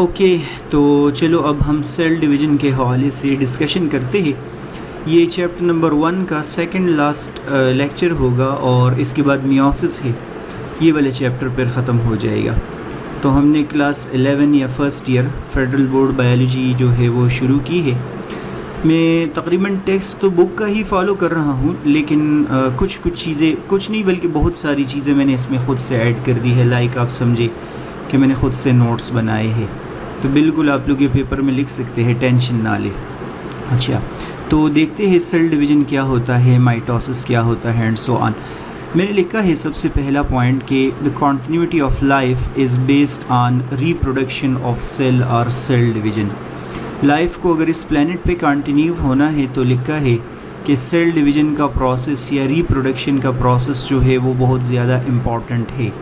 Okay, तो चलो अब हम सेल डिवीज़न के हवाले से डिस्कशन करते हैं। ये चैप्टर नंबर 1 का सेकंड लास्ट लेक्चर होगा और इसके बाद मियोसिस है, ये वाले चैप्टर पर ख़त्म हो जाएगा। तो हमने क्लास 11 या first year federal board biology जो है वो शुरू की है। मैं तकरीबन टेक्स्ट तो बुक का ही फॉलो कर रहा हूँ, लेकिन कुछ चीज़ें, कुछ नहीं बल्कि बहुत सारी चीज़ें मैंने इसमें ख़ुद से ऐड कर दी है। लाइक आप समझे कि मैंने ख़ुद से नोट्स बनाए हैं, तो बिल्कुल आप लोग ये पेपर में लिख सकते हैं, टेंशन ना ले। अच्छा, तो देखते हैं सेल डिवीज़न क्या होता है, माइटोसिस क्या होता है एंड सो ऑन। मैंने लिखा है सबसे पहला पॉइंट कि the continuity of life is based on reproduction of cell और सेल डिवीज़न। लाइफ को अगर इस प्लेनेट पे कंटिन्यू होना है तो लिखा है कि सेल डिवीज़न का प्रोसेस या रिप्रोडक्शन का प्रोसेस जो है वो बहुत ज़्यादा इम्पॉर्टेंट है।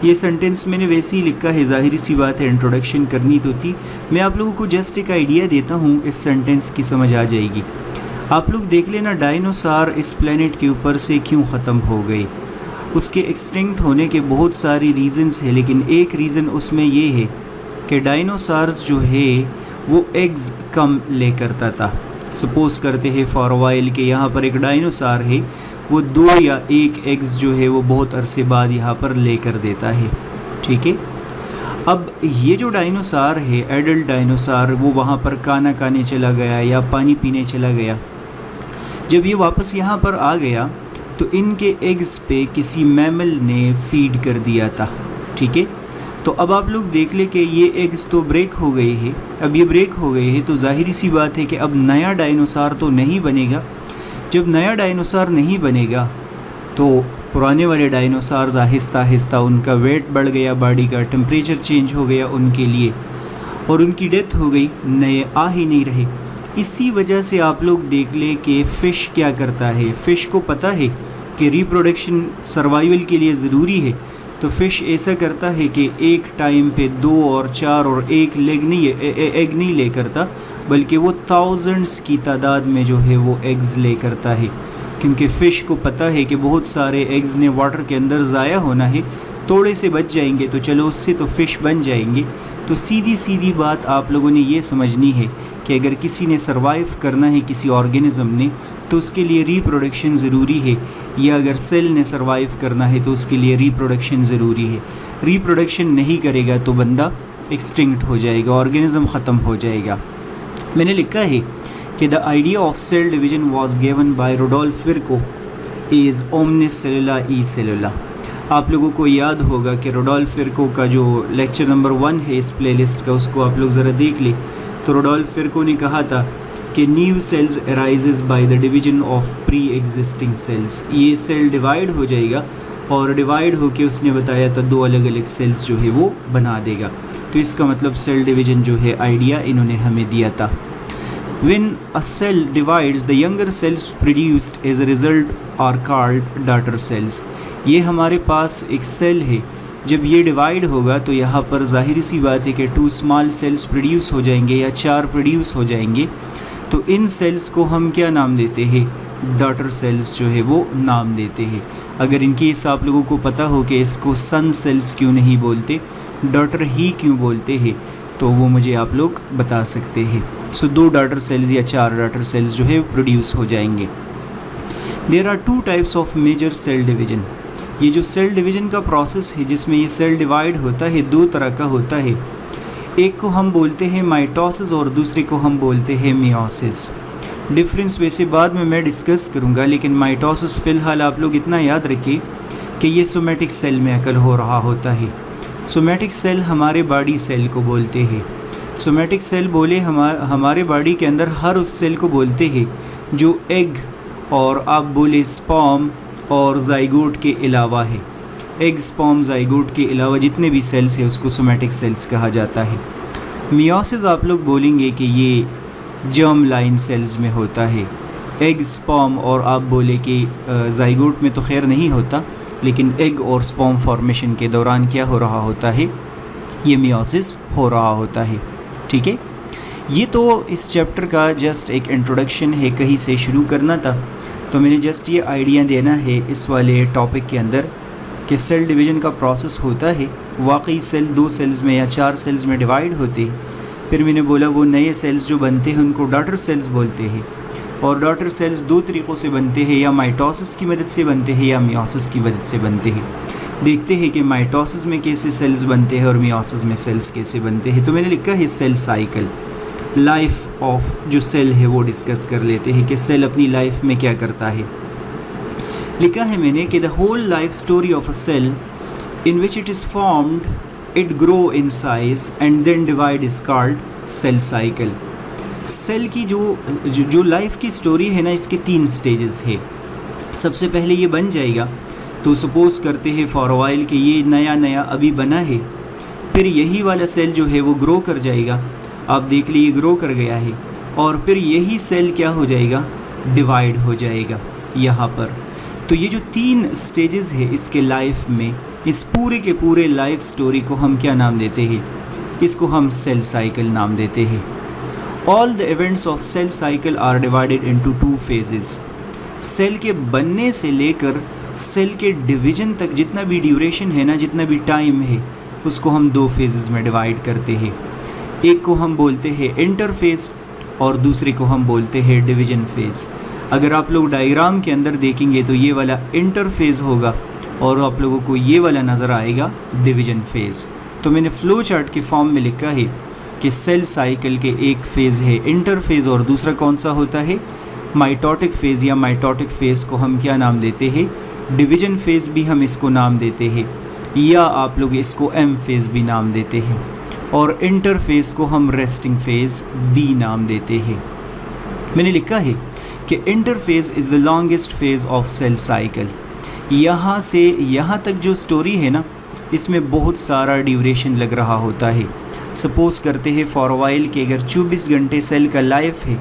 ये सेंटेंस मैंने वैसे ही लिखा है, ज़ाहिर सी बात है इंट्रोडक्शन करनी तो थी। मैं आप लोगों को जस्ट एक आइडिया देता हूँ, इस सेंटेंस की समझ आ जाएगी। आप लोग देख लेना, डायनासोर इस प्लेनेट के ऊपर से क्यों ख़त्म हो गए। उसके एक्सटिंक्ट होने के बहुत सारी रीज़न्स हैं, लेकिन एक रीज़न उसमें ये है कि डायनासोर्स जो है वो एग्ज़ कम ले करता था। सपोज़ करते हैं फॉर वाइल कि यहाँ पर एक डायनासोर है, वो 2 या 1 एग्स जो है वो बहुत अरसे बाद यहाँ पर ले कर देता है। ठीक है, अब ये जो डायनासोर है, एडल्ट डायनासोर, वो वहाँ पर खाना खाने चला गया या पानी पीने चला गया। जब ये वापस यहाँ पर आ गया तो इनके एग्स पे किसी मैमल ने फीड कर दिया था। ठीक है, तो अब आप लोग देख ले कि ये एग्स तो ब्रेक हो गए हैं। अब ये ब्रेक हो गए हैं तो ज़ाहिरी सी बात है कि अब नया डायनासोर तो नहीं बनेगा। जब नया डायनासोर नहीं बनेगा तो पुराने वाले डायनासोर्स आहिस्ता आहिस्ता उनका वेट बढ़ गया, बॉडी का टेम्परेचर चेंज हो गया उनके लिए, और उनकी डेथ हो गई, नए आ ही नहीं रहे। इसी वजह से आप लोग देख ले कि फ़िश क्या करता है। फ़िश को पता है कि रिप्रोडक्शन सर्वाइवल के लिए ज़रूरी है, तो फ़िश ऐसा करता है कि एक टाइम पे 2 और 4 और 1 एग नहीं ले करता, बल्कि वो थाउजेंड्स की तादाद में जो है वो एग्ज़ ले करता है, क्योंकि फ़िश को पता है कि बहुत सारे एग्ज़ ने वाटर के अंदर ज़ाया होना है, थोड़े से बच जाएंगे तो चलो उससे तो फ़िश बन जाएंगे। तो सीधी बात आप लोगों ने ये समझनी है कि अगर किसी ने सर्वाइव करना है, किसी ऑर्गेनिज़म ने, तो उसके लिए रिप्रोडक्शन ज़रूरी है, या अगर सेल ने सर्वाइव करना है तो उसके लिए रिप्रोडक्शन ज़रूरी है। रिप्रोडक्शन नहीं करेगा तो बंदा एक्सटिंक्ट हो जाएगा, ऑर्गेनिज़म ख़त्म हो जाएगा। मैंने लिखा है कि the idea of cell division was given by Rudolf Virchow is omnis cellula e cellula. आप लोगों को याद होगा कि रुडोल्फ विर्को का जो लेक्चर नंबर 1 है इस प्लेलिस्ट का, उसको आप लोग ज़रा देख ले। तो रुडोल्फ विर्को ने कहा था कि new sales arises by the division of pre existing cells. ये सेल डिवाइड हो जाएगा और डिवाइड होके उसने बताया था 2 अलग अलग सेल्स जो है वो बना देगा। तो इसका मतलब सेल डिवीज़न जो है आइडिया इन्होंने हमें दिया था। When a cell divides, the younger cells produced as a result are called daughter cells। ये हमारे पास एक सेल है, जब ये डिवाइड होगा तो यहाँ पर ज़ाहिर सी बात है कि 2 स्मॉल सेल्स प्रोड्यूस हो जाएंगे या 4 प्रोड्यूस हो जाएंगे। तो इन सेल्स को हम क्या नाम देते हैं? डॉटर सेल्स जो है वो नाम देते हैं। अगर इनकी आप लोगों को पता हो कि इसको सन सेल्स क्यों नहीं बोलते, डॉटर ही क्यों बोलते हैं, तो वो मुझे आप लोग बता सकते हैं। सो 2 डॉटर सेल्स या 4 डॉटर सेल्स जो है प्रोड्यूस हो जाएंगे। There are 2 types of major cell division. ये जो सेल डिवीज़न का प्रोसेस है जिसमें ये सेल डिवाइड होता है, 2 तरह का होता है। एक को हम बोलते हैं माइटोसिस और दूसरे को हम बोलते हैं मियोसिस। डिफरेंस वैसे बाद में मैं डिस्कस करूँगा, लेकिन माइटोसिस फ़िलहाल आप लोग इतना याद रखिए कि ये सोमेटिक सेल में अकल हो रहा होता है। सोमेटिक सेल हमारे बॉडी सेल को बोलते हैं। सोमेटिक सेल बोले हमारे बॉडी के अंदर हर उस सेल को बोलते हैं जो एग और आप बोले स्पर्म और जाइगोट के अलावा है। एग, स्पर्म, जाइगोट के अलावा जितने भी सेल्स हैं उसको सोमेटिक सेल्स कहा जाता है। मियोसिस आप लोग बोलेंगे कि ये जर्म लाइन सेल्स में होता है। एग, स्पर्म और आप बोले कि जाइगोट में तो खैर नहीं होता, लेकिन एग और स्पर्म फॉर्मेशन के दौरान क्या हो रहा होता है, ये मियोसिस हो रहा होता है। ठीक है, ये तो इस चैप्टर का जस्ट एक इंट्रोडक्शन है, कहीं से शुरू करना था, तो मैंने जस्ट ये आइडिया देना है इस वाले टॉपिक के अंदर कि सेल डिवीज़न का प्रोसेस होता है, वाकई सेल 2 सेल्स में या 4 सेल्स में डिवाइड होते हैं। फिर मैंने बोला वो नए सेल्स जो बनते हैं उनको डॉटर सेल्स बोलते हैं, और डॉटर सेल्स 2 तरीक़ों से बनते हैं, या माइटोसिस की मदद से बनते हैं या मियोसिस की मदद से बनते हैं। देखते हैं कि माइटोसिस में कैसे सेल्स बनते हैं और मियोसिस में सेल्स कैसे बनते हैं। तो मैंने लिखा है सेल साइकिल, लाइफ ऑफ जो सेल है वो डिस्कस कर लेते हैं कि सेल अपनी लाइफ में क्या करता है। लिखा है मैंने कि the whole life story of a cell in which it is formed, it grow in size and then divide is called cell cycle. Cell की जो लाइफ की स्टोरी है ना, इसके 3 स्टेजेस है। सबसे पहले ये बन जाएगा, तो सपोज करते हैं फॉर वाइल कि ये नया अभी बना है, फिर यही वाला सेल जो है वो ग्रो कर जाएगा। आप देख लीजिए ग्रो कर गया है, और फिर यही सेल क्या हो जाएगा, डिवाइड हो जाएगा यहाँ पर। तो ये जो 3 स्टेजेस है इसके लाइफ में, इस पूरे के पूरे लाइफ स्टोरी को हम क्या नाम देते हैं, इसको हम सेल साइकिल नाम देते हैं। All the events of cell cycle are divided into 2 phases. Cell के बनने से लेकर सेल के डिवीजन तक जितना भी ड्यूरेशन है ना, जितना भी टाइम है, उसको हम 2 फेजेस में डिवाइड करते हैं। एक को हम बोलते हैं इंटरफेज और दूसरे को हम बोलते हैं डिवीजन फेज़। अगर आप लोग डायग्राम के अंदर देखेंगे तो ये वाला इंटरफेज़ होगा और आप लोगों को ये वाला नज़र आएगा डिवीजन फेज़। तो मैंने फ्लो चार्ट के फॉर्म में लिखा है कि सेल साइकिल के एक फ़ेज़ है इंटरफेज़ और दूसरा कौन सा होता है, माइटोटिक फेज़, या माइटोटिक फेज़ को हम क्या नाम देते हैं, डिवीजन फेज़ भी हम इसको नाम देते हैं, या आप लोग इसको एम फेज़ भी नाम देते हैं, और इंटरफेज़ को हम रेस्टिंग फेज़ भी नाम देते हैं। मैंने लिखा है कि interphase is the longest phase of cell cycle. यहाँ से यहाँ तक जो स्टोरी है ना, इसमें बहुत सारा ड्यूरेशन लग रहा होता है। सपोज़ करते हैं फॉर वाइल कि अगर 24 घंटे सेल का लाइफ है,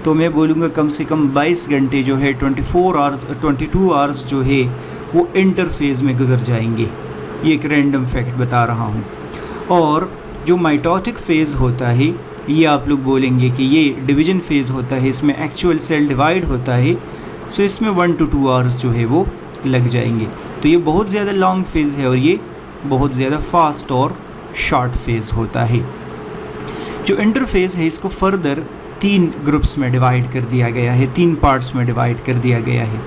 तो मैं बोलूँगा कम से कम 22 घंटे जो है 22 आवर्स जो है वो इंटरफेज़ में गुजर जाएंगे। ये एक रैंडम फैक्ट बता रहा हूँ। और जो माइटोटिक फेज़ होता है, ये आप लोग बोलेंगे कि ये डिवीजन फेज़ होता है, इसमें एक्चुअल सेल डिवाइड होता है, सो इसमें 1 to 2 आवर्स जो है वो लग जाएंगे। तो ये बहुत ज़्यादा लॉन्ग फेज़ है और ये बहुत ज़्यादा फास्ट और शॉर्ट फेज़ होता है। जो इंटरफेज़ है इसको फर्दर 3 ग्रुप्स में डिवाइड कर दिया गया है, 3 पार्ट्स में डिवाइड कर दिया गया है।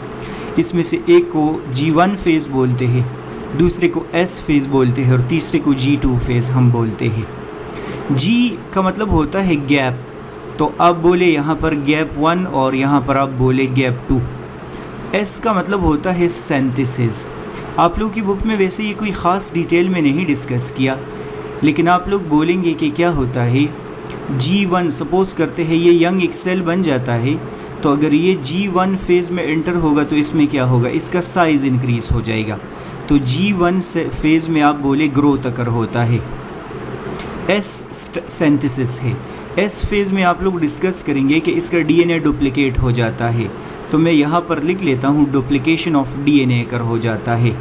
इसमें से एक को G1 फेज़ बोलते हैं, दूसरे को S फेज़ बोलते हैं और तीसरे को G2 फेज़ हम बोलते हैं। G का मतलब होता है गैप, तो आप बोले यहाँ पर गैप 1 और यहाँ पर आप बोले गैप 2। S का मतलब होता है सिंथेसिस। आप लोग की बुक में वैसे ये कोई ख़ास डिटेल में नहीं डिस्कस किया, लेकिन आप लोग बोलेंगे कि क्या होता है G1। सपोज़ करते हैं ये यंग एक सेल बन जाता है, तो अगर ये G1 फेज़ में एंटर होगा तो इसमें क्या होगा, इसका साइज़ इंक्रीज़ हो जाएगा। तो G1 फेज़ में आप बोले ग्रोथ अकर होता है। S सिंथेसिस है। S फेज़ में आप लोग डिस्कस करेंगे कि इसका DNA डुप्लिकेट हो जाता है, तो मैं यहाँ पर लिख लेता हूँ डुप्लिकेशन ऑफ DNA अकर हो जाता है।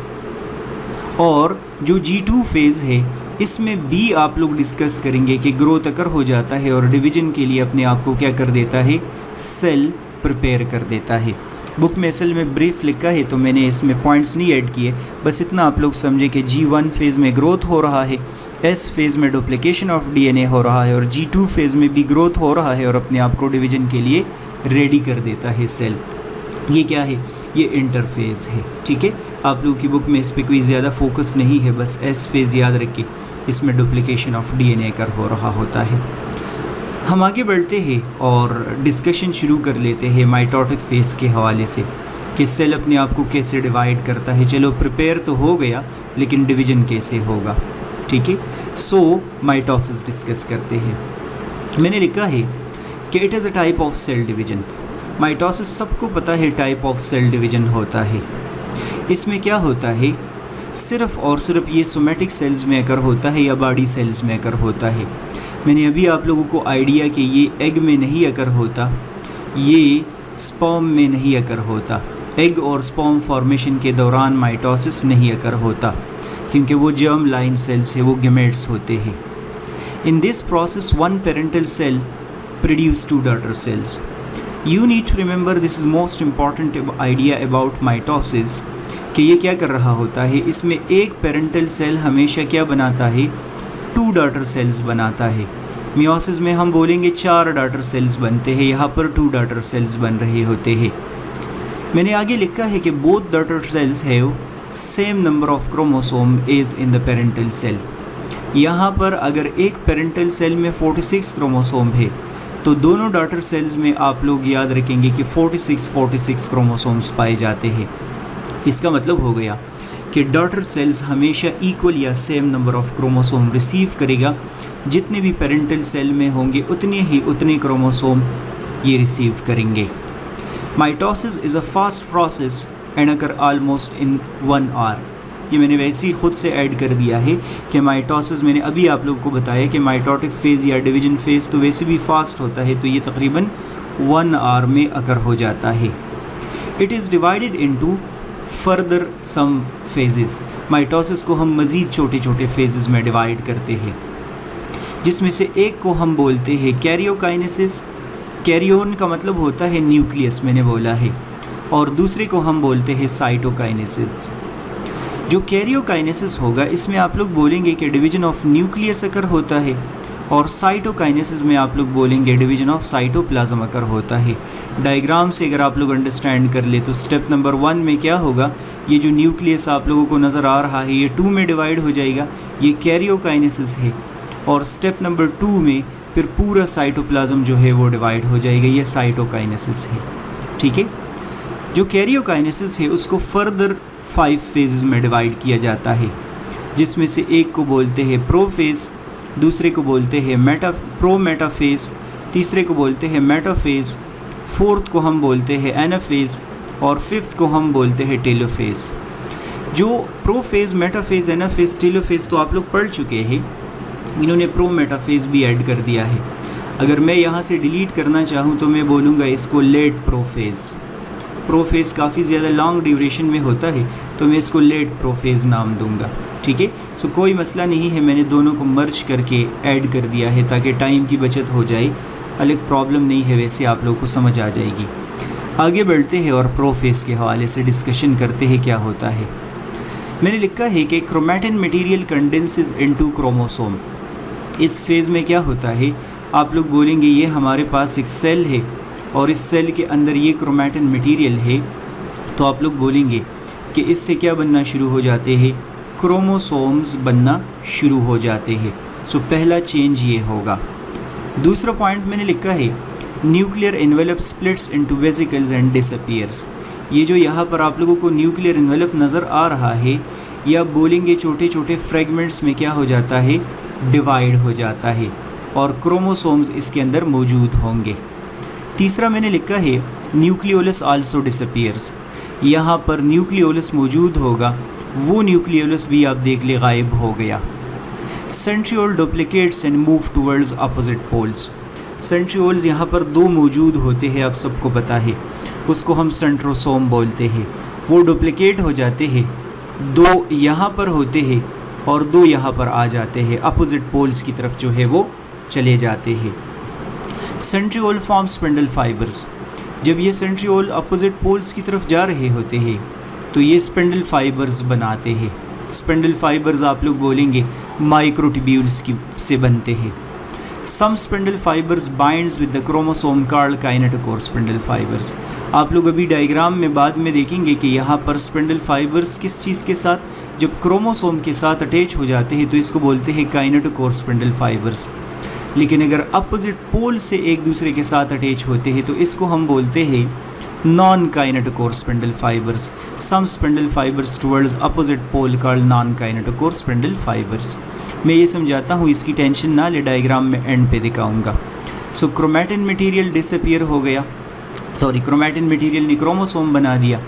और जो G2 फेज़ है इसमें भी आप लोग डिस्कस करेंगे कि ग्रोथ अकर हो जाता है और डिवीजन के लिए अपने आप को क्या कर देता है, सेल प्रिपेयर कर देता है। बुक में असल में ब्रीफ लिखा है तो मैंने इसमें पॉइंट्स नहीं ऐड किए, बस इतना आप लोग समझे कि G1 फेज़ में ग्रोथ हो रहा है, S फेज़ में डुप्लिकेशन ऑफ DNA हो रहा है और G2 फेज़ में भी ग्रोथ हो रहा है और अपने आप को डिवीजन के लिए रेडी कर देता है सेल। ये क्या है, ये इंटरफेज़ है। ठीक है, आप लोगों की बुक में इस पर कोई ज़्यादा फोकस नहीं है, बस S फेज़ याद रखिए, इसमें डुप्लिकेशन ऑफ DNA कर हो रहा होता है। हम आगे बढ़ते हैं और डिस्कशन शुरू कर लेते हैं माइटोटिक फेज़ के हवाले से कि सेल अपने आप को कैसे डिवाइड करता है। चलो प्रिपेयर तो हो गया, लेकिन डिवीजन कैसे होगा। ठीक है, सो माइटोसिस डिस्कस करते हैं। मैंने लिखा है कि it is a type of cell division. Mitosis सबको पता है टाइप ऑफ सेल डिवीजन होता है। इसमें क्या होता है, सिर्फ़ और सिर्फ ये सोमेटिक सेल्स में अकर होता है या बॉडी सेल्स में अकर होता है। मैंने अभी आप लोगों को आइडिया कि ये एग में नहीं अकर होता, ये स्पर्म में नहीं अकर होता। एग और स्पर्म फॉर्मेशन के दौरान माइटोसिस नहीं अकर होता, क्योंकि वो जर्म लाइन सेल्स है, वो गेमेट्स होते हैं। In this process one parental cell produce 2 daughter cells. You need to remember this is most important idea about mitosis. कि ये क्या कर रहा होता है, इसमें एक पेरेंटल सेल हमेशा क्या बनाता है, 2 डॉटर सेल्स बनाता है। मियोसिस में हम बोलेंगे 4 डॉटर सेल्स बनते हैं, यहाँ पर 2 डॉटर सेल्स बन रहे होते हैं। मैंने आगे लिखा है कि both daughter cells have same number of chromosome as in the parental cell. यहाँ पर अगर एक पेरेंटल सेल में 46 क्रोमोसोम है तो दोनों डॉटर सेल्स में आप लोग याद रखेंगे कि 46 क्रोमोसोम्स पाए जाते हैं। इसका मतलब हो गया कि डॉटर सेल्स हमेशा इक्वल या same number of chromosome receive करेगा, जितने भी पेरेंटल सेल में होंगे उतने क्रोमोसोम ये रिसीव करेंगे। Mitosis is a fast process and occur almost in 1 hour. ये मैंने वैसे ही ख़ुद से ऐड कर दिया है कि माइटोसिस, मैंने अभी आप लोगों को बताया कि माइटोटिक फेज़ या डिवीजन फेज़ तो वैसे भी फास्ट होता है, तो ये तकरीबन 1 आवर में अकर हो जाता है। It is divided into further some phases. Mitosis को हम मज़ीद छोटे छोटे फेजेस में डिवाइड करते हैं, जिसमें से एक को हम बोलते हैं कैरियोकाइनेसिस। कैरियोन का मतलब होता है न्यूक्लियस, मैंने बोला है, और दूसरे को हम बोलते हैं साइटोकाइनेसिस। जो कैरियोकाइनेसिस होगा इसमें आप लोग बोलेंगे कि डिवीजन ऑफ न्यूक्लियस अकर होता है, और साइटोकाइनेसिस में आप लोग बोलेंगे डिवीजन ऑफ साइटोप्लाज्म अकर होता है। डायग्राम से अगर आप लोग अंडरस्टैंड कर ले तो स्टेप नंबर 1 में क्या होगा, ये जो न्यूक्लियस आप लोगों को नज़र आ रहा है ये 2 में डिवाइड हो जाएगा, ये कैरियोकाइनेसिस है, और स्टेप नंबर 2 में फिर पूरा साइटोप्लाज्म जो है वो डिवाइड हो जाएगा, ये साइटोकाइनेसिस है। ठीक है, जो कैरियोकाइनेसिस है उसको फर्दर 5 फेजेस में डिवाइड किया जाता है, जिसमें से एक को बोलते हैं प्रोफेज़, दूसरे को बोलते हैं प्रोमेटाफेज़, तीसरे को बोलते हैं मेटाफेज़, फोर्थ को हम बोलते हैं एनाफेज़, और फिफ्थ को हम बोलते हैं टेलोफेज़। जो प्रोफेज़, मेटाफेज़, एनाफेज़, टेलोफेज़ तो आप लोग पढ़ चुके हैं, इन्होंने प्रोमेटाफेज़ भी ऐड कर दिया है। अगर मैं यहाँ से डिलीट करना चाहूँ तो मैं बोलूँगा इसको लेट प्रोफेज़। प्रोफेज़ काफ़ी ज़्यादा लॉन्ग ड्यूरेशन में होता है तो मैं इसको लेट प्रोफेज़ नाम दूंगा। ठीक है, सो कोई मसला नहीं है, मैंने दोनों को मर्ज करके ऐड कर दिया है ताकि टाइम की बचत हो जाए। अलग प्रॉब्लम नहीं है, वैसे आप लोगों को समझ आ जाएगी। आगे बढ़ते हैं और प्रोफेज़ के हवाले से डिस्कशन करते हैं क्या होता है। मैंने लिखा है कि chromatin material condenses into chromosome. इस फेज़ में क्या होता है, आप लोग बोलेंगे ये हमारे पास एक सेल है और इस सेल के अंदर ये क्रोमैटिन मटीरियल है, तो आप लोग बोलेंगे कि इससे क्या बनना शुरू हो जाते हैं, क्रोमोसोम्स बनना शुरू हो जाते हैं। सो पहला चेंज ये होगा। दूसरा पॉइंट मैंने लिखा है nuclear envelope splits into vesicles and disappears. ये जो यहाँ पर आप लोगों को न्यूक्लियर एनवेलप नज़र आ रहा है, या बोलेंगे छोटे छोटे फ्रेगमेंट्स में क्या हो जाता है, डिवाइड हो जाता है, और क्रोमोसोम्स इसके अंदर मौजूद होंगे। तीसरा मैंने लिखा है न्यूक्लियोलस आल्सो डिसअपीयर्स। यहाँ पर न्यूक्लियोलस मौजूद होगा, वो न्यूक्लियोलस भी आप देख ले गायब हो गया। Centriole duplicates and move towards opposite poles. Centrioles यहाँ पर 2 मौजूद होते हैं, आप सबको पता है, उसको हम सेंट्रोसोम बोलते हैं। वो डुप्लिकेट हो जाते हैं, 2 यहाँ पर होते हैं और 2 यहाँ पर आ जाते हैं, अपोजिट पोल्स की तरफ जो है वो चले जाते हैं। Centriole form spindle fibres. जब ये सेंट्रियोल अपोजिट पोल्स की तरफ जा रहे होते हैं तो ये स्पिंडल फाइबर्स बनाते हैं। स्पिंडल फाइबर्स आप लोग बोलेंगे माइक्रोट्यूब्यूल्स की से बनते हैं। Some spindle fibres binds with the chromosome called kinetochore spindle fibres. आप लोग अभी डायग्राम में बाद में देखेंगे कि यहाँ पर स्पिंडल फाइबर्स किस चीज़ के साथ, जब क्रोमोसोम के साथ अटैच हो जाते हैं तो इसको बोलते हैं काइनेटोकोर स्पिंडल फाइबर्स। लेकिन अगर अपोजिट पोल से एक दूसरे के साथ अटैच होते हैं तो इसको हम बोलते हैं non kinetochore spindle fibres. Some spindle fibres towards opposite pole called non kinetochore spindle fibres. मैं ये समझाता हूँ, इसकी टेंशन ना ले, डायग्राम में एंड पे दिखाऊंगा। सो क्रोमैटिन मटीरियल डिसअपीयर हो गया, क्रोमैटिन मटीरियल ने क्रोमोसोम बना दिया,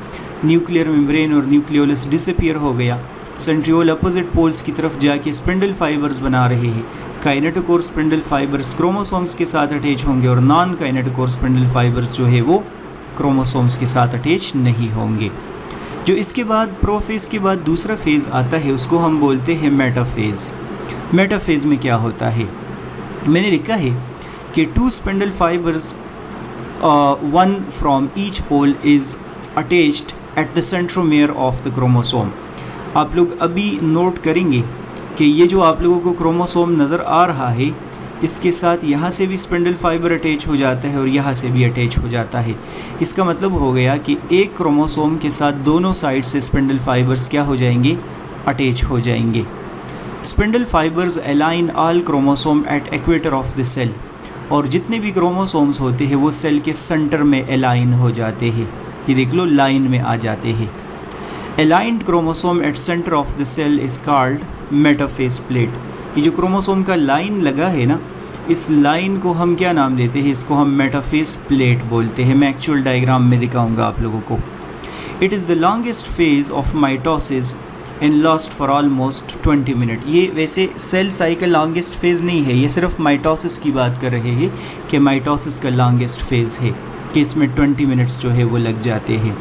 न्यूक्लियर मेम्ब्रेन और न्यूक्लियोलस डिसअपीयर हो गया, सेंट्रियोल अपोजिट पोल्स की तरफ जाके स्पिंडल फाइबर्स बना रहे हैं। काइनेटोकोर स्पिंडल फाइबर्स क्रोमोसोम्स के साथ अटैच होंगे और नॉन काइनेटोकोर स्पिंडल फाइबर्स जो है वो क्रोमोसोम्स के साथ अटैच नहीं होंगे। जो इसके बाद प्रोफेज़ के बाद दूसरा फेज़ आता है उसको हम बोलते हैं मेटाफेज़। मेटाफेज़ में क्या होता है, मैंने लिखा है कि 2 spindle fibres, 1 from each pole is attached at the centromere of the chromosome. आप लोग अभी नोट करेंगे कि ये जो आप लोगों को क्रोमोसोम नज़र आ रहा है, इसके साथ यहाँ से भी स्पिंडल फाइबर अटैच हो जाता है और यहाँ से भी अटैच हो जाता है। इसका मतलब हो गया कि एक क्रोमोसोम के साथ दोनों साइड से स्पिंडल फाइबर्स क्या हो जाएंगे, अटैच हो जाएंगे। Spindle fibres align all chromosome at equator of the cell, और जितने भी क्रोमोसोम्स होते हैं वो सेल के सेंटर में अलाइन हो जाते हैं। ये देख लो, लाइन में आ जाते हैं। Aligned chromosome at centre of the cell is called metaphase plate. ये जो क्रोमोसोम का लाइन लगा है ना, इस लाइन को हम क्या नाम देते हैं, इसको हम मेटाफेज प्लेट बोलते हैं। मैं एक्चुअल डायग्राम में दिखाऊंगा आप लोगों को। It is the longest phase of mitosis and last for almost 20 minute. ये वैसे सेल साइकिल लॉन्गेस्ट फेज़ नहीं है, ये सिर्फ माइटोसिस की बात कर रहे हैं कि माइटोसिस का लॉन्गेस्ट फेज़ है कि इसमें 20 मिनट्स जो है वो लग जाते हैं।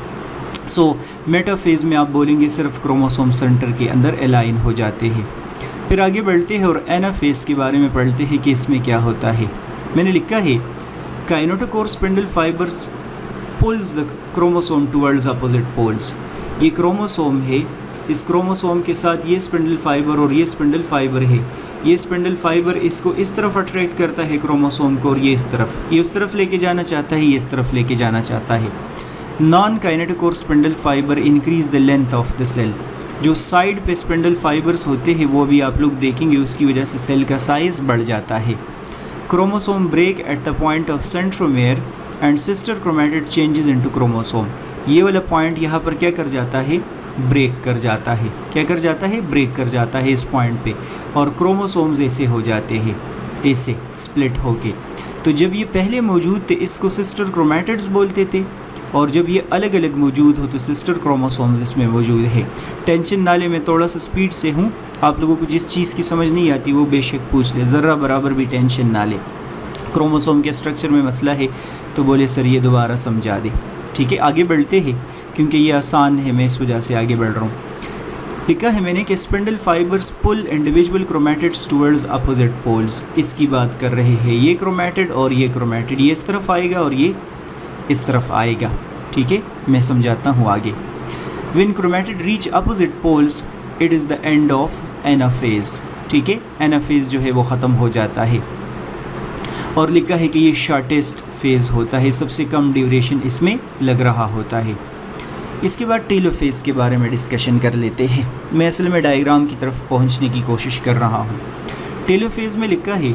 सो मेटाफेज़ में आप बोलेंगे सिर्फ क्रोमोसोम सेंटर के अंदर अलाइन हो जाते हैं। फिर आगे बढ़ते हैं और एनाफेज़ के बारे में पढ़ते हैं कि इसमें क्या होता है। मैंने लिखा है kinetochore spindle fibres pulls the chromosome towards opposite poles. ये क्रोमोसोम है, इस क्रोमोसोम के साथ ये स्पिंडल फाइबर और ये स्पिंडल फाइबर है। ये स्पिंडल फाइबर इसको इस तरफ अट्रैक्ट करता है क्रोमोसोम को, और ये इस तरफ, ये उस तरफ लेके जाना चाहता है, ये इस तरफ लेके जाना चाहता है। Non kinetochore spindle fibre increase the length of the cell. जो साइड पे स्पिंडल फाइबर्स होते हैं वो भी आप लोग देखेंगे, उसकी वजह से सेल का साइज़ बढ़ जाता है। Chromosome break at the point of centromere and sister chromatid changes into chromosome. ये वाला पॉइंट यहाँ पर क्या कर जाता है, ब्रेक कर जाता है। क्या कर जाता है, ब्रेक कर जाता है इस पॉइंट पे, और क्रोमोसोम्स ऐसे हो जाते हैं, ऐसे स्प्लिट होके। तो जब ये पहले मौजूद थे इसको सिस्टर क्रोमैटिड्स बोलते थे, और जब ये अलग अलग मौजूद हो तो सिस्टर क्रोमोसोम्स इसमें मौजूद है। टेंशन नाले में थोड़ा सा स्पीड से हूँ, आप लोगों को जिस चीज़ की समझ नहीं आती वो बेशक पूछ ले, ज़रा बराबर भी टेंशन ना ले। क्रोमोसोम के स्ट्रक्चर में मसला है तो बोले सर ये दोबारा समझा दे। ठीक है, आगे बढ़ते हैं क्योंकि ये आसान है, मैं इस वजह से आगे बढ़ रहा हूँ। लिखा है मैंने कि spindle fibres pull individual chromatids towards opposite poles. इसकी बात कर रहे हैं, ये क्रोमैटिड और ये क्रोमैटिड, ये इस तरफ आएगा और ये इस तरफ आएगा। ठीक है, मैं समझाता हूँ आगे। When chromatid reach opposite poles it is the end of anaphase. ठीक है, एनाफेज जो है वो ख़त्म हो जाता है, और लिखा है कि ये शॉर्टेस्ट फेज़ होता है, सबसे कम ड्यूरेशन इसमें लग रहा होता है। इसके बाद टेलोफेज़ के बारे में डिस्कशन कर लेते हैं। मैं असल में डायग्राम की तरफ पहुँचने की कोशिश कर रहा हूँ। टेलोफेज़ में लिखा है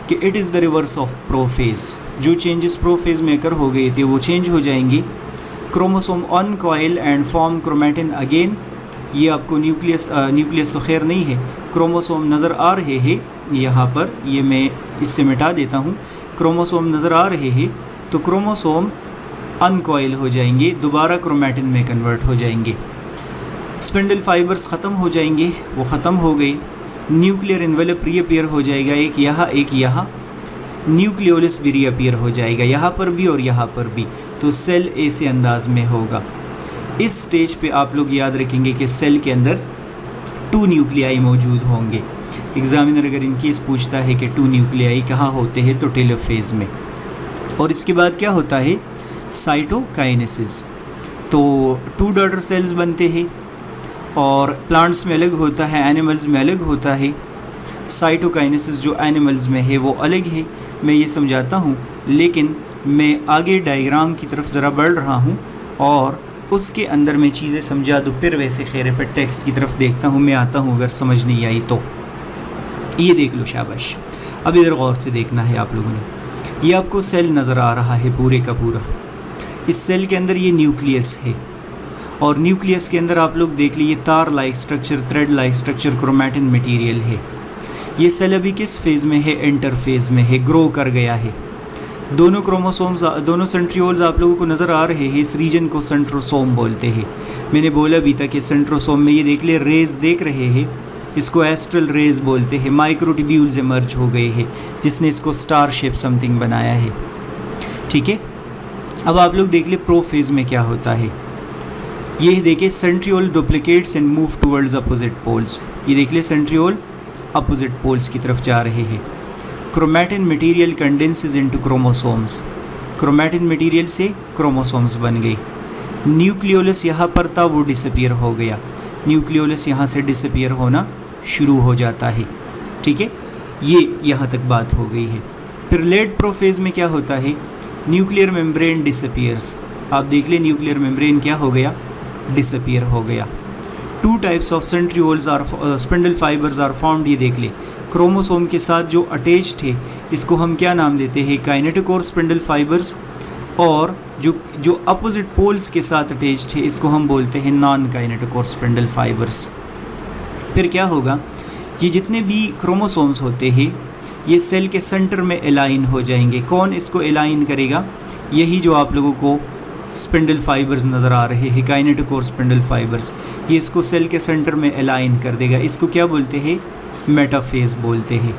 कि it is the reverse of prophase. जो चेंजेस प्रोफेज़ में कर हो गए थे वो चेंज हो जाएंगे। Chromosome uncoil and form chromatin again. ये आपको न्यूक्लियस तो खैर नहीं है, क्रोमोसोम नज़र आ रहे हैं यहाँ पर, ये मैं इससे मिटा देता हूँ। क्रोमोसोम नज़र आ रहे हैं तो क्रोमोसोम अनकॉइल हो जाएंगे, दोबारा क्रोमैटिन में कन्वर्ट हो जाएंगे। स्पिंडल फाइबर्स ख़त्म हो जाएंगे, वो ख़त्म हो गए। न्यूक्लियर एनवेलप रीअपीयर हो जाएगा, एक यहाँ एक यहाँ। न्यूक्लियोलस भी रीअपीयर हो जाएगा, यहाँ पर भी और यहाँ पर भी। तो सेल ऐसे अंदाज में होगा। इस स्टेज पे आप लोग याद रखेंगे कि सेल के अंदर 2 न्यूक्लियाई मौजूद होंगे। एग्जामिनर अगर इनकेस पूछता है कि 2 न्यूक्लियाई कहाँ होते हैं तो टेलोफेज़ में। और इसके बाद क्या होता है, साइटोकाइनेसिस। तो 2 डॉटर सेल्स बनते हैं, और प्लांट्स में अलग होता है, एनिमल्स में अलग होता है। साइटोकाइनेसिस जो एनिमल्स में है वो अलग है, मैं ये समझाता हूँ, लेकिन मैं आगे डायग्राम की तरफ ज़रा बढ़ रहा हूँ और उसके अंदर मैं चीज़ें समझा दूँ। फिर वैसे खैर पर टेक्स्ट की तरफ देखता हूँ, मैं आता हूँ अगर समझ नहीं आई तो। ये देख लो, शाबाश। अब इधर गौर से देखना है आप लोगों ने। ये आपको सेल नज़र आ रहा है पूरे का पूरा। इस सेल के अंदर ये न्यूक्लियस है, और न्यूक्लियस के अंदर आप लोग देख लीजिए तार like structure, thread like structure, chromatin material है। ये सेल अभी किस फेज़ में है, इंटरफेज़ में है, ग्रो कर गया है। दोनों क्रोमोसोम्स, दोनों सेंट्रियोल्स आप लोगों को नज़र आ रहे हैं। इस रीजन को सेंट्रोसोम बोलते हैं। मैंने बोला भी था कि सेंट्रोसोम में ये देख ले, रेज देख रहे हैं, इसको एस्ट्रल रेज बोलते हैं। माइक्रोट्यूब्यूल्स इमर्ज हो गए हैं जिसने इसको स्टार शेप समथिंग बनाया है। ठीक है, अब आप लोग देख ले प्रोफेज़ में क्या होता है। ये देखिए, centriole duplicates and move towards opposite poles. ये देख ले, सेंट्रियोल अपोजिट पोल्स की तरफ जा रहे हैं। Chromatin material condenses into chromosomes. Chromatin material से क्रोमोसोम्स बन गई। न्यूक्लियोलस यहाँ पर था, वो डिसअपियर हो गया, न्यूक्लियोलस यहाँ से डिसअपियर होना शुरू हो जाता है। ठीक है, ये यहाँ तक बात हो गई है। फिर लेट प्रोफेज में क्या होता है, न्यूक्लियर मेम्ब्रेन डिसअपियर्स। आप देख लें न्यूक्लियर मेम्ब्रेन क्या हो गया, डिसअपियर हो गया। 2 types of centrioles are spindle fibres are found. ये देख ले, क्रोमोसोम के साथ जो अटैच थे इसको हम क्या नाम देते हैं, काइनेटिक और स्पिंडल फाइबर्स, और जो अपोजिट पोल्स के साथ अटैच थे इसको हम बोलते हैं नॉन काइनेटिक और स्पिंडल फाइबर्स। फिर क्या होगा, ये जितने भी क्रोमोसोम्स होते हैं ये सेल के सेंटर में अलाइन हो जाएंगे। कौन इसको अलाइन करेगा, यही जो आप लोगों को स्पिंडल फाइबर्स नज़र आ रहे हैं, काइनेटिक और स्पिंडल फाइबर्स, ये इसको सेल के सेंटर में अलाइन कर देगा। इसको क्या बोलते हैं, मेटाफेज बोलते हैं।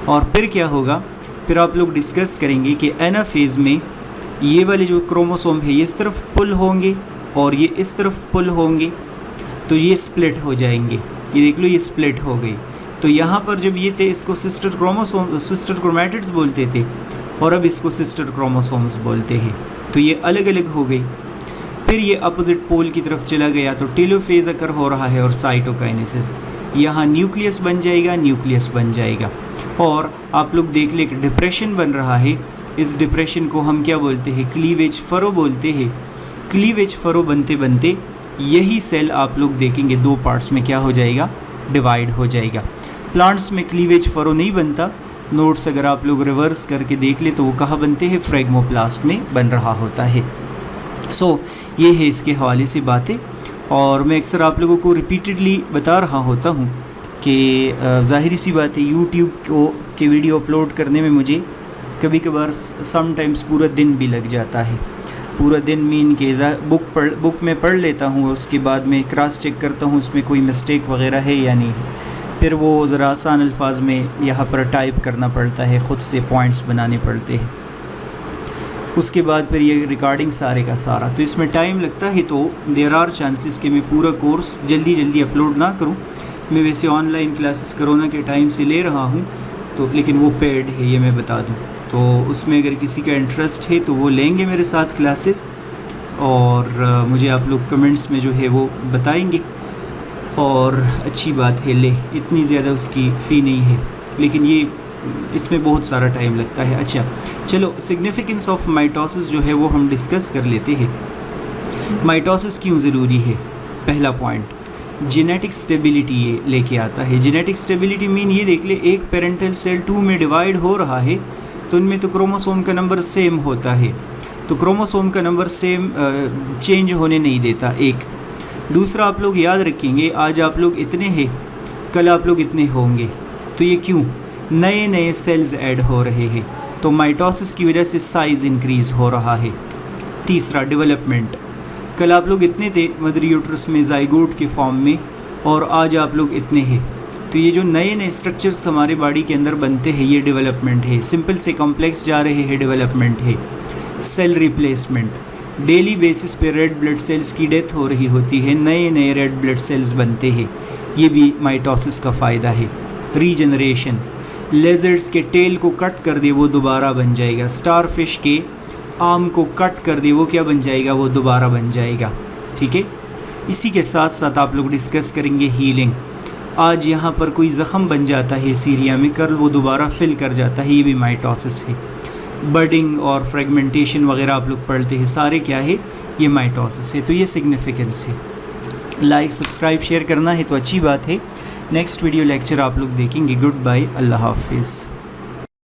और फिर क्या होगा, फिर आप लोग डिस्कस करेंगे कि एनाफेज में ये वाले जो क्रोमोसोम है ये इस तरफ पुल होंगे और ये इस तरफ पुल होंगे, तो ये स्प्लिट हो जाएंगे। ये देख लो, ये स्प्लिट हो गई। तो यहाँ पर जब ये थे इसको सिस्टर क्रोमैटिड्स बोलते थे और अब इसको सिस्टर क्रोमोसोम्स बोलते हैं। तो ये अलग अलग हो गई। फिर ये अपोजिट पोल की तरफ चला गया तो टेलोफेज अकर हो रहा है और साइटोकाइनेसिस। यहाँ न्यूक्लियस बन जाएगा, न्यूक्लियस बन जाएगा। और आप लोग देख ले कि डिप्रेशन बन रहा है, इस डिप्रेशन को हम क्या बोलते हैं, क्लीवेज फरो बोलते हैं। क्लीवेज फरो बनते बनते यही सेल आप लोग देखेंगे 2 पार्ट्स में क्या हो जाएगा, डिवाइड हो जाएगा। प्लांट्स में क्लीवेज फरो नहीं बनता। नोट्स अगर आप लोग रिवर्स करके देख ले तो वो कहाँ बनते हैं, फ्रेगमोप्लास्ट में बन रहा होता है। सो ये है इसके हवाले से बातें। और मैं अक्सर आप लोगों को रिपीटेडली बता रहा होता हूँ कि ज़ाहिरी सी बात है यूट्यूब के वीडियो अपलोड करने में मुझे कभी कभार समटाइम्स पूरा दिन भी लग जाता है। पूरा दिन मीन के बुक में पढ़ लेता हूँ, उसके बाद में क्रॉस चेक करता हूँ उसमें कोई मिस्टेक वगैरह है या नहीं, फिर वो ज़रा आसान अल्फाज में यहाँ पर टाइप करना पड़ता है, ख़ुद से पॉइंट्स बनाने पड़ते हैं, उसके बाद फिर ये रिकॉर्डिंग सारे का सारा, तो इसमें टाइम लगता है। तो देयर आर चांसेस कि मैं पूरा कोर्स जल्दी अपलोड ना करूँ। मैं वैसे ऑनलाइन क्लासेस कोरोना के टाइम से ले रहा हूँ, तो लेकिन वो पेड है, ये मैं बता दूँ। तो उसमें अगर किसी का इंटरेस्ट है तो वो लेंगे मेरे साथ क्लासेस, और मुझे आप लोग कमेंट्स में जो है वो बताएंगे। और अच्छी बात है, ले इतनी ज़्यादा उसकी फ़ी नहीं है, लेकिन ये इसमें बहुत सारा टाइम लगता है। अच्छा चलो, सिग्निफिकेंस ऑफ माइटोसिस जो है वो हम डिस्कस कर लेते हैं। माइटोसिस क्यों ज़रूरी है? पहला पॉइंट, जेनेटिक स्टेबिलिटी ये लेके आता है। जेनेटिक स्टेबिलिटी मीन ये देख ले, एक पेरेंटल सेल 2 में डिवाइड हो रहा है तो उनमें तो क्रोमोसोम का नंबर सेम होता है, तो क्रोमोसोम का नंबर सेम चेंज होने नहीं देता। एक दूसरा आप लोग याद रखेंगे, आज आप लोग इतने हैं, कल आप लोग इतने होंगे, तो ये क्यों? नए नए सेल्स ऐड हो रहे हैं, तो माइटोसिस की वजह से साइज़ इंक्रीज़ हो रहा है। तीसरा, डेवलपमेंट, कल आप लोग इतने थे मदर यूट्रस में ज़ाइगोट के फॉर्म में, और आज आप लोग इतने हैं, तो ये जो नए नए स्ट्रक्चर्स हमारे बॉडी के अंदर बनते हैं ये डेवलपमेंट है। सिंपल से कॉम्प्लेक्स जा रहे हैं, डेवलपमेंट है। सेल रिप्लेसमेंट, डेली बेसिस पे रेड ब्लड सेल्स की डेथ हो रही होती है, नए नए रेड ब्लड सेल्स बनते हैं, ये भी माइटोसिस का फ़ायदा है। रीजनरेशन, लेजर्ड्स के टेल को कट कर दे वो दोबारा बन जाएगा, स्टार फिश के आर्म को कट कर दे वो क्या बन जाएगा, वो दोबारा बन जाएगा। ठीक है, इसी के साथ साथ आप लोग डिस्कस करेंगे हीलिंग। आज यहाँ पर कोई ज़ख़म बन जाता है सीरिया में, कल वो दोबारा फिल कर जाता है, ये भी माइटोसिस है। बडिंग और फ्रेगमेंटेशन वगैरह आप लोग पढ़ते हैं, सारे क्या है, ये माइटोसिस है। तो ये सिग्निफिकेंस है। लाइक सब्सक्राइब शेयर करना है तो अच्छी बात है। नेक्स्ट वीडियो लेक्चर आप लोग देखेंगे। गुड बाय, अल्लाह हाफिज़।